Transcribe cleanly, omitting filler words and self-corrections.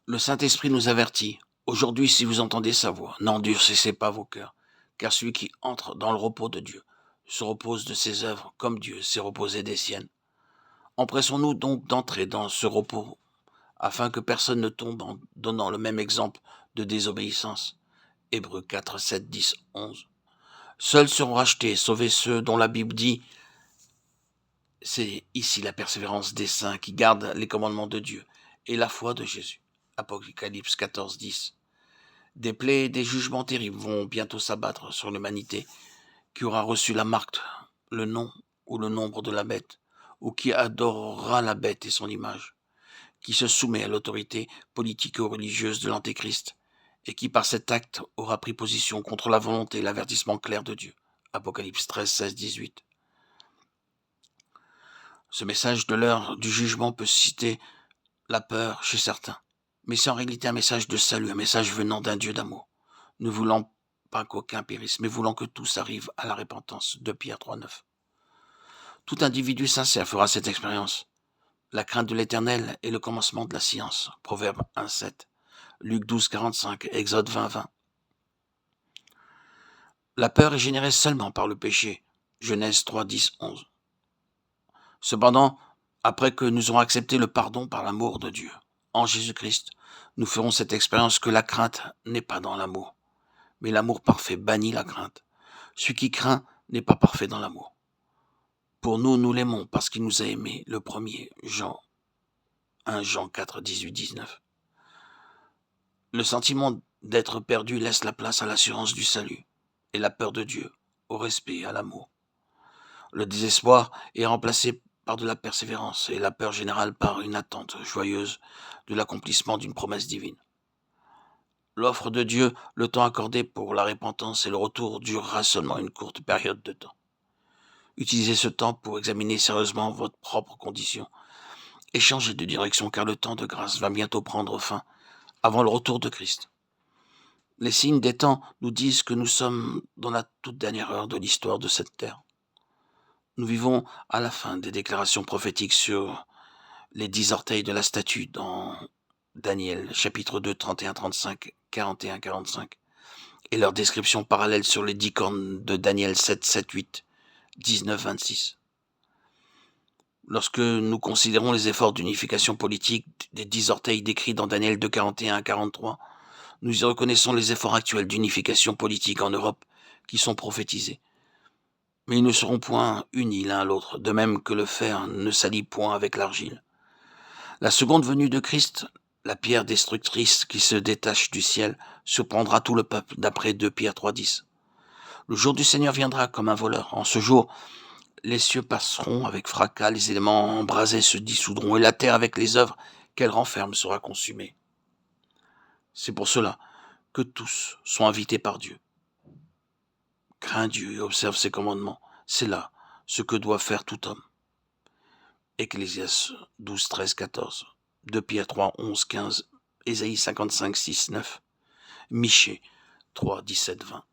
Le Saint-Esprit nous avertit. Aujourd'hui, si vous entendez sa voix, n'endurcissez pas vos cœurs, car celui qui entre dans le repos de Dieu se repose de ses œuvres comme Dieu s'est reposé des siennes. Empressons-nous donc d'entrer dans ce repos, afin que personne ne tombe en donnant le même exemple de désobéissance. Hébreux 4, 7, 10, 11. Seuls seront rachetés et sauvés ceux dont la Bible dit c'est ici la persévérance des saints qui gardent les commandements de Dieu et la foi de Jésus. Apocalypse 14, 10. Des plaies et des jugements terribles vont bientôt s'abattre sur l'humanité qui aura reçu la marque, le nom ou le nombre de la bête, ou qui adorera la bête et son image, qui se soumet à l'autorité politique ou religieuse de l'Antéchrist, et qui par cet acte aura pris position contre la volonté et l'avertissement clair de Dieu. Apocalypse 13, 16, 18. Ce message de l'heure du jugement peut susciter la peur chez certains, mais c'est en réalité un message de salut, un message venant d'un Dieu d'amour. Ne voulant pas qu'aucun périsse, mais voulant que tous arrivent à la repentance. 2 Pierre 3, 9. Tout individu sincère fera cette expérience. La crainte de l'Éternel est le commencement de la science. Proverbe 1, 7. Luc 12, 45. Exode 20, 20. La peur est générée seulement par le péché. Genèse 3, 10, 11. Cependant, après que nous aurons accepté le pardon par l'amour de Dieu, en Jésus-Christ, nous ferons cette expérience que la crainte n'est pas dans l'amour. Mais l'amour parfait bannit la crainte. Celui qui craint n'est pas parfait dans l'amour. Pour nous, nous l'aimons parce qu'il nous a aimés, le premier, 1 Jean 4, 18, 19. Le sentiment d'être perdu laisse la place à l'assurance du salut, et la peur de Dieu, au respect et à l'amour. Le désespoir est remplacé par de la persévérance, et la peur générale par une attente joyeuse de l'accomplissement d'une promesse divine. L'offre de Dieu, le temps accordé pour la repentance et le retour durera seulement une courte période de temps. Utilisez ce temps pour examiner sérieusement votre propre condition et changer de direction car le temps de grâce va bientôt prendre fin avant le retour de Christ. Les signes des temps nous disent que nous sommes dans la toute dernière heure de l'histoire de cette terre. Nous vivons à la fin des déclarations prophétiques sur les 10 orteils de la statue dans Daniel, chapitre 2, 31-35, 41-45, et leur description parallèle sur les 10 cornes de Daniel 7, 7, 8, 19, 26. Lorsque nous considérons les efforts d'unification politique des 10 orteils décrits dans Daniel 2, 41 à 43, nous y reconnaissons les efforts actuels d'unification politique en Europe qui sont prophétisés. Mais ils ne seront point unis l'un à l'autre, de même que le fer ne s'allie point avec l'argile. La seconde venue de Christ, la pierre destructrice qui se détache du ciel, surprendra tout le peuple, d'après 2 Pierre 3, 10. Le jour du Seigneur viendra comme un voleur. En ce jour, les cieux passeront avec fracas, les éléments embrasés se dissoudront, et la terre avec les œuvres qu'elle renferme sera consumée. C'est pour cela que tous sont invités par Dieu. Crains Dieu et observe ses commandements. C'est là ce que doit faire tout homme. Ecclésiaste 12, 13, 14. 2 Pierre 3, 11, 15. Ésaïe 55, 6, 9. Michée 3, 17, 20.